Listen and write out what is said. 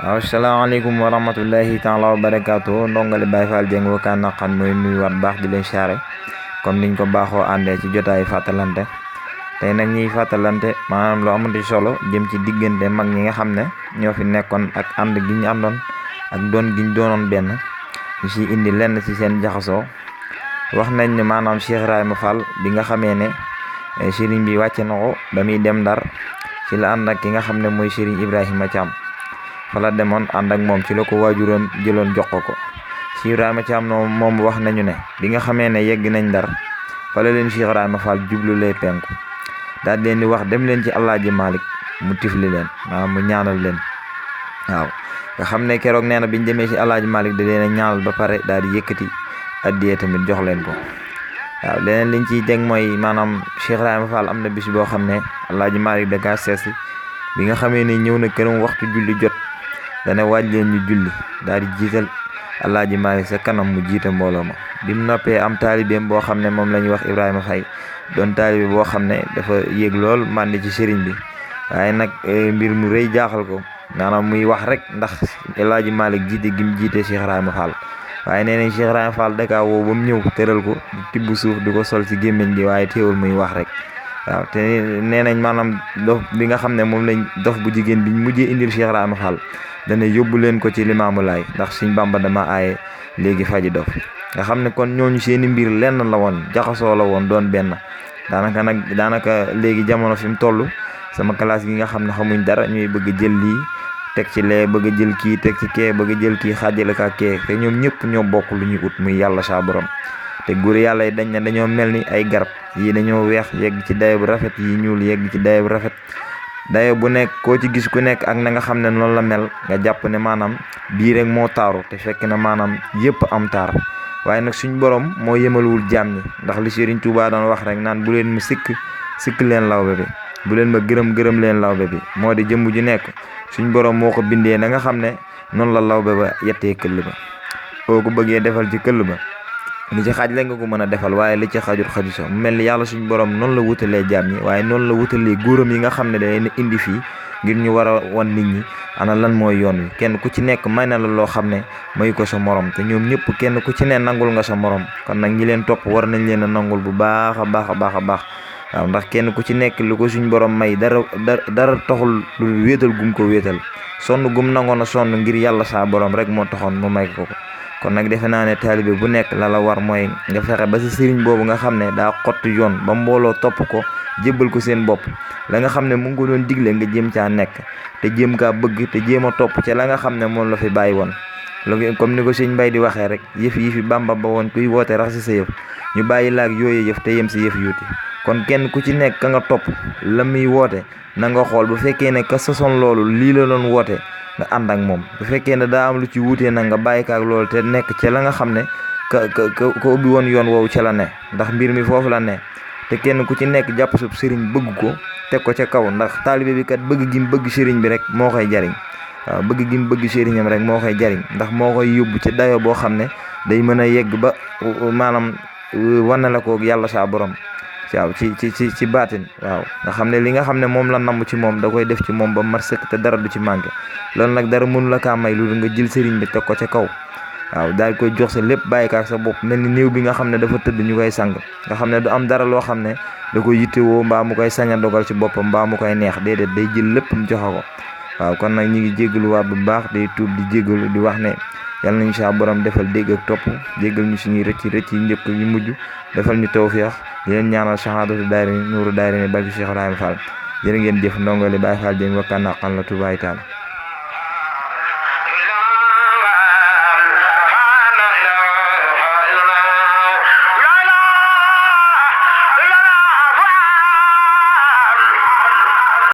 waaw salaamaaleykum wa rahmatullahi taala wa barakaatu ndongali Baye Fall Dieng Wakana Khan mooy nuyu waat baax di leen siyaare comme niñ ko baaxoo àndee ci jotaay fàttalante tey nag ñuy fàttalante maanaam lu amati solo jëm ci diggante mag ñi nga xam ne ñoo fi nekkoon ak ànd gi ñu àndoon ak doon gi ñu doonoon benn ñu siy indi lenn ci seen jaxasoo wax nañ ne maanaam Cheikh Ibrahima Fall bi nga xamee ne sëriñ bi wàcce na ko ba muy dem Ndar ci la ànd ak ki nga xam ne mooy sëriñ Ibrahima Thiam fa la demoon ànd ak moom ci la ko waajuroon jëloon jox ko Cheikh Ibrahima Thiam no moom wax nañu ne bi nga xamee ne yegg nañ Ndar fa la leen Cheikh Ibrahima Fall jublu lay penku daal leen di wax dem leen ci Alaaji Malick mu tifli leen maanaam mu ñaanal leen waaw nga xam ne keroog nee na biñ demee ci Alaaji Malick da leen a ñaanal ba pare daal di yëkkati addiyee tamit jox leen ko waaw leneen liñ ciy teg mooy maanaam Cheikh Ibrahima Fall am na bis boo xam ne Alaaji Malick da kaa seesi bi nga xamee ne ñëw na këram waxtu julli jot dana waaj leen ñu julli daal di jiital Alaaji Malick sa kanam mu jiite mbooloo ma bi mu noppee am taalibeem boo xam ne moom la ñuy wax Ibrahima Faye doon taalibe boo xam ne dafa yéeg lool màndi ci sëriñ bi waaye nag mbir mu rëy jaaxal ko maanaam muy wax rek ndax Alaaji Malick jiite gi mu jiite Cheikh Ibrahima Fall waaye nee nañ Cheikh Ibrahima Fall daka woo ba mu ñëw tëral ko di tibb suuf di ko sol ci gémmiñ gi waaye teewul muy wax rek waaw te nee nañ maanaam dof bi nga xam ne moom lañ dof bu jigéen biñ mujjee indil Cheikh Ibrahima Fall dana yóbbu leen ko ci Limaamu Laay ndax Sëñ Bàmba dama aaye léegi faji dof nga xam ne kon ñooñu seeni mbir lenn la woon jaxasoo la woon doon benn daanaka léegi jamono fi mu toll sama classe gi nga xam ne xamuñ dara ñuy bëgg jël lii teg ci lee bëgg jël kii teg ci kee bëgg jël kii xaajale ka kee te ñoom ñëpp ñoo bokk lu ñuy ut muy yàlla saa borom te góor yàlla yi dañ ne dañoo mel ni ay garab yi dañoo weex yegg ci dayo bu rafet yi ñuul yegg ci dayo bu rafet dayo bu nekk koo ci gis ku nekk ak na nga xam ne noonu la mel nga jàpp ne maanaam bii rek moo taaru te fekk na maanaam yëpp am taar waaye nag suñ borom moo yemalwul jaam ñi ndax li Serigne Touba doon wax rek naan bu leen ma sikk leen lawbe bi bu leen ma gërëm leen lawbe bi moo di jëmm ju nekk suñ borom moo ko bindee na nga xam ne noonu la lawbe ba yettee këll ba boo ko bëggee defal ci këll ba li ci xaaj la nga ko mën a defal waaye li ci xajut xaju sax mu mel ni yàlla suñ borom noonu la wutalee jaam ñi waaye noonu la wutalee góoram yi nga xam ne day indi fii ngir ñu war a wan nit ñi ana lan mooy yoon wi kenn ku ci nekk may na la loo xam ne may ko sa morom te ñoom ñëpp kenn ku ci ne nangul nga sa morom kon nag ñi leen topp war nañ leen a nangul bu baax a baax a baax a baax waaw ndax kenn ku ci nekk lu ko suñ borom may dara taxul lu wéetal gum ko wéetal sonn gum nangoon a sonn ngir yàlla saa borom rek moo taxoon mu may ko kon nag defe naa ne taalibe bu nekk la war mooy nga fexe ba sa sëriñ boobu nga xam ne daa xott yoon ba mbooloo topp ko jébbal ko seen bopp la nga xam ne mu ngi ko doon digle nga jéem caa nekk te jéem kaa bëgg te jéem a topp ca la nga xam ne moom la fi bàyyi woon comme ni ko sëñ Mbay di waxee rek yëf yi fi Bàmba ba woon kuy woote rax si sa yëf ñu bàyyi laak yooyu yëf te yem si yëf yuuti kon kenn ku ci nekk ka nga topp la muy woote na nga xool bu fekkee ne ka sosoon loolu lii la doon woote nga ànd ak moom bu fekkee ne daa am lu ci wuutee nag nga bàyyi kaak loolu te nekk ca la nga xam ne ka ubbi woon yoon woowu ca la ne ndax mbir mi foofu la ne te kenn ku ci nekk jàpp sub sëriñ bëgg ko teg ko ca kaw ndax taalibe bi kat bëgg gi mu bëgg sëriñ bi rek moo koy jariñ waaw bëgg gi mu bëgg sëriñam rek moo koy jariñ ndax moo koy yóbbu ci dayo boo xam ne day mën a yegg ba maanaam wane la ko yàlla saa borom waaw ci baatin waaw nga xam ne li nga xam ne moom la namm ci moom da koy def ci moom ba mat sëkk te dara du ci manqué loolu nag dara mënu la kaa may lu nga jël sëriñ bi teg ko ca kaw waaw daal koy jox sa lépp bàyyi kaak sa bopp mel ni néew bi nga xam ne dafa tëdd ñu koy sang nga xam ne du am dara loo xam ne da koy yittewoo mbaa mu koy sañ a dogal ci boppam mbaa mu koy neex déedéet day jël lépp mu joxe ko waaw kon nag ñi ngi jéggaluwaat bu baax day tuub di jéggalu di wax ne yàlla nañu saa borom defal dégg ak topp jéggal ñu suñuy rëcc yi njëkk yu mujj defal ñu tawfeex di leen ñaanal shahadatu daayira nuuru daayira barke Cheikh Ibrahima Fall jërë ngeen jëf ndongo li Baye Fall Dieng Wakana Khan la Touba Italie